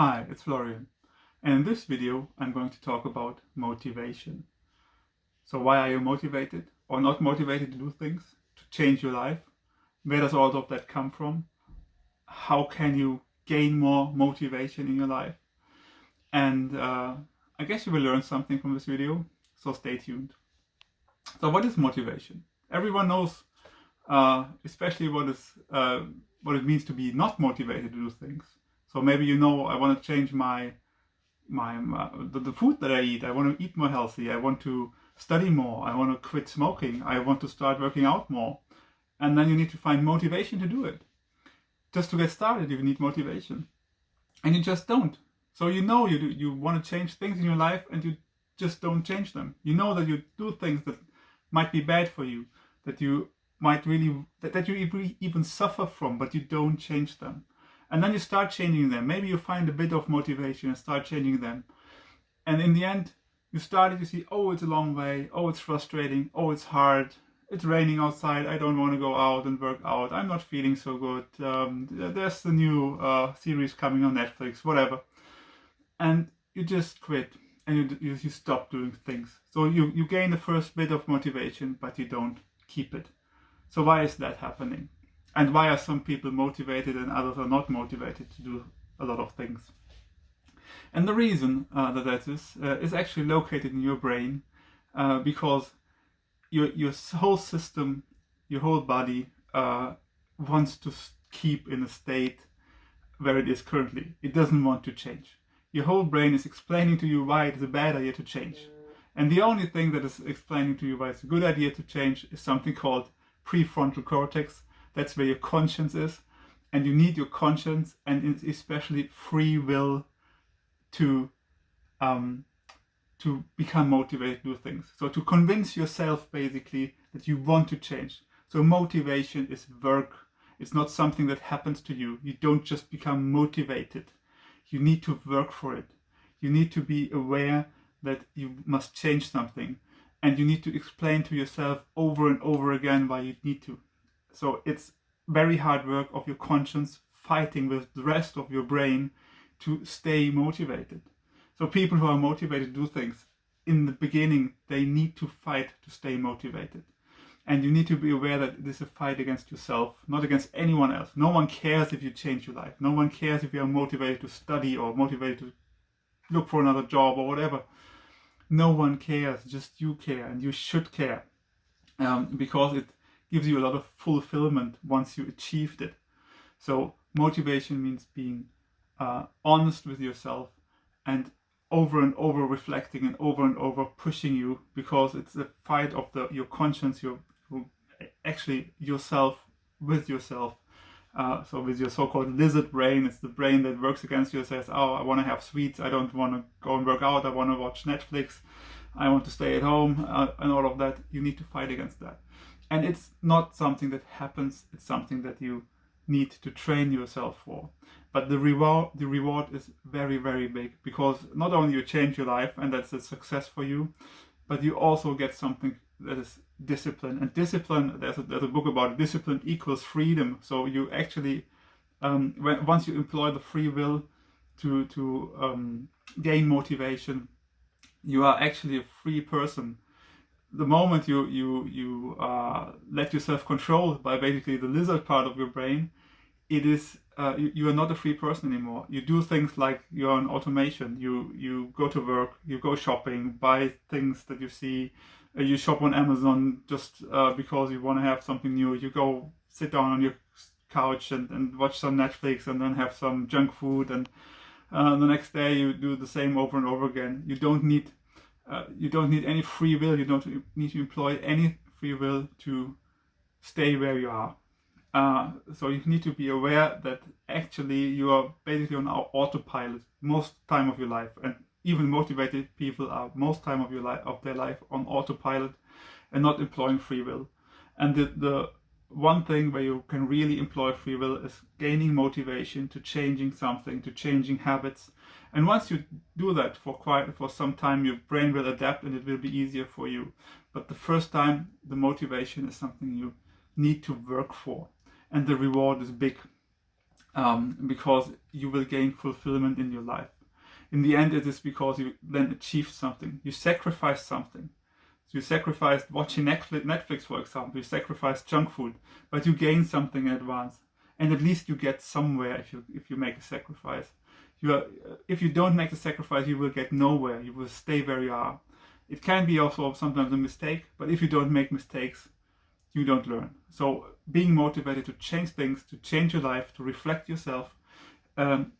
Hi, it's Florian, and in this video I'm going to talk about motivation. So why are you motivated or not motivated to do things, to change your life? Where does all of that come from? How can you gain more motivation in your life? And I guess you will learn something from this video, so stay tuned. So what is motivation? Everyone knows, especially what it means to be not motivated to do things. So maybe you know I want to change the food that I eat. I want to eat more healthy. I want to study more. I want to quit smoking. I want to start working out more. And then you need to find motivation to do it. Just to get started, you need motivation. And you just don't. So you know you want to change things in your life and you just don't change them. You know that you do things that might be bad for you, that you might really, that you even suffer from, but you don't change them. And then you start changing them. Maybe you find a bit of motivation and start changing them. And in the end, you see, oh, it's a long way. Oh, it's frustrating. Oh, it's hard. It's raining outside. I don't want to go out and work out. I'm not feeling so good. There's the new series coming on Netflix, whatever. And you just quit and you stop doing things. So you gain the first bit of motivation, but you don't keep it. So why is that happening? And why are some people motivated and others are not motivated to do a lot of things? And the reason that is actually located in your brain, because your whole system, your whole body wants to keep in a state where it is currently. It doesn't want to change. Your whole brain is explaining to you why it is a bad idea to change. And the only thing that is explaining to you why it's a good idea to change is something called prefrontal cortex. That's where your conscience is, and you need your conscience and especially free will to become motivated to do things. So to convince yourself basically that you want to change. So motivation is work. It's not something that happens to you. You don't just become motivated. You need to work for it. You need to be aware that you must change something, and you need to explain to yourself over and over again why you need to. So it's very hard work of your conscience fighting with the rest of your brain to stay motivated. So people who are motivated to do things, in the beginning, they need to fight to stay motivated. And you need to be aware that it is a fight against yourself, not against anyone else. No one cares if you change your life. No one cares if you are motivated to study or motivated to look for another job or whatever. No one cares, just you care, and you should care, because it gives you a lot of fulfillment once you achieved it. So motivation means being honest with yourself and over reflecting and over pushing you, because it's a fight of your conscience, actually yourself with yourself. So with your so-called lizard brain, it's the brain that works against you, says, oh, I want to have sweets, I don't want to go and work out, I want to watch Netflix, I want to stay at home, and all of that. You need to fight against that. And it's not something that happens, it's something that you need to train yourself for. But the reward is very, very big, because not only you change your life, and that's a success for you, but you also get something that is discipline. And discipline, there's a book about it, discipline equals freedom. So you actually, once you employ the free will to gain motivation, you are actually a free person. The moment you let yourself control by basically the lizard part of your brain, it is you are not a free person anymore. You do things like you're on automation. You go to work, you go shopping, buy things that you see. You shop on Amazon just because you want to have something new. You go sit down on your couch and watch some Netflix and then have some junk food, and the next day you do the same over and over again. You don't need any free will. You don't need to employ any free will to stay where you are. So you need to be aware that actually you are basically on autopilot most time of your life, and even motivated people are most time of their life on autopilot and not employing free will. And the one thing where you can really employ free will is gaining motivation to changing something, to changing habits. And once you do that for some time, your brain will adapt and it will be easier for you. But the first time, the motivation is something you need to work for, and the reward is big. because you will gain fulfillment in your life. In the end, it is because you then achieved something. You sacrificed something. So you sacrificed watching Netflix, for example. You sacrificed junk food, but you gain something in advance. And at least you get somewhere if you make a sacrifice. If you don't make the sacrifice, you will get nowhere. You will stay where you are. It can be also sometimes a mistake, but if you don't make mistakes, you don't learn. So being motivated to change things, to change your life, to reflect yourself,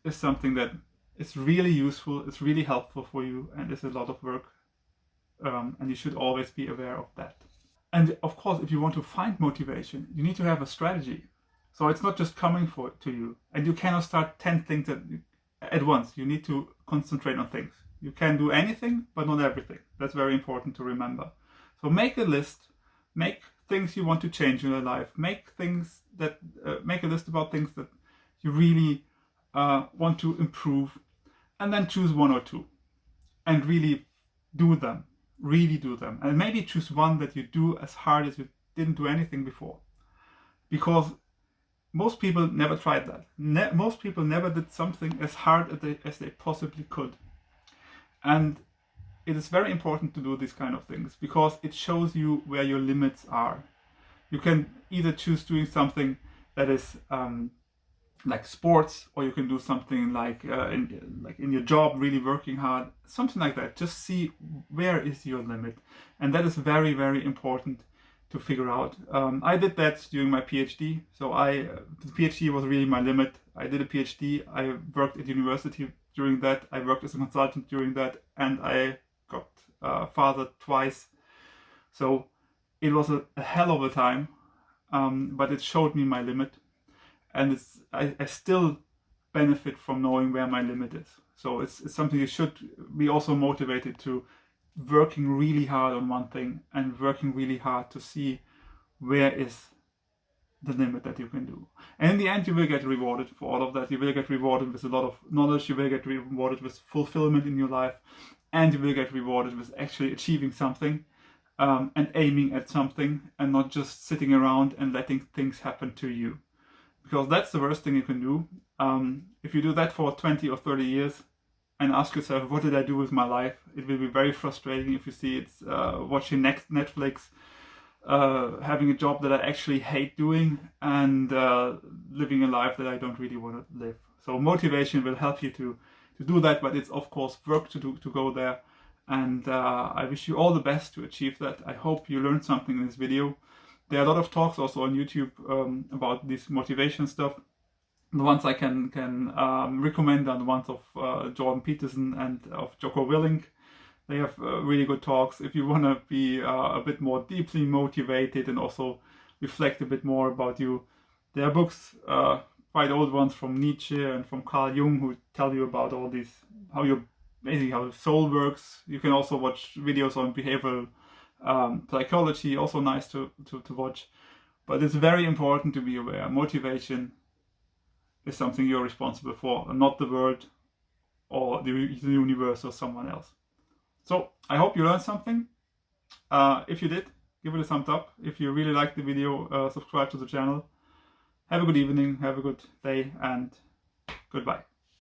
is something that is really useful, it's really helpful for you, and it's a lot of work. And you should always be aware of that. And of course, if you want to find motivation, you need to have a strategy. So it's not just coming to you, and you cannot start 10 things at once. You need to concentrate on things. You can do anything, but not everything. That's very important to remember. So make a list, make things you want to change in your life, make a list about things that you really want to improve, and then choose one or two and really do them. And maybe choose one that you do as hard as you didn't do anything before, because most people never tried that. Most people never did something as hard as they possibly could. And it is very important to do these kind of things because it shows you where your limits are. You can either choose doing something that is like sports, or you can do something like in your job, really working hard, something like that. Just see where is your limit, and that is very, very important to figure out. I did that during my PhD. So the PhD was really my limit. I did a PhD. I worked at university during that. I worked as a consultant during that, and I got fathered twice. So it was a hell of a time, but it showed me my limit. And I still benefit from knowing where my limit is. So it's something you should be also motivated to, working really hard on one thing and working really hard to see where is the limit that you can do. And in the end, you will get rewarded for all of that. You will get rewarded with a lot of knowledge. You will get rewarded with fulfillment in your life. And you will get rewarded with actually achieving something and aiming at something, and not just sitting around and letting things happen to you. Because that's the worst thing you can do. If you do that for 20 or 30 years and ask yourself, what did I do with my life? It will be very frustrating if you see it's watching Netflix, having a job that I actually hate doing, and living a life that I don't really want to live. So motivation will help you to do that, but it's of course work to go there. And I wish you all the best to achieve that. I hope you learned something in this video. There are a lot of talks also on YouTube about this motivation stuff. The ones I can recommend are the ones of Jordan Peterson and of Jocko Willink. They have really good talks. If you want to be a bit more deeply motivated and also reflect a bit more about you, there are books, quite old ones from Nietzsche and from Carl Jung, who tell you about all these, how the soul works. You can also watch videos on behavioral psychology, also nice to watch. But it's very important to be aware. Motivation is something you're responsible for, and not the world or the universe or someone else. So I hope you learned something. If you did, give it a thumbs up. If you really liked the video, subscribe to the channel. Have a good evening, have a good day, and goodbye.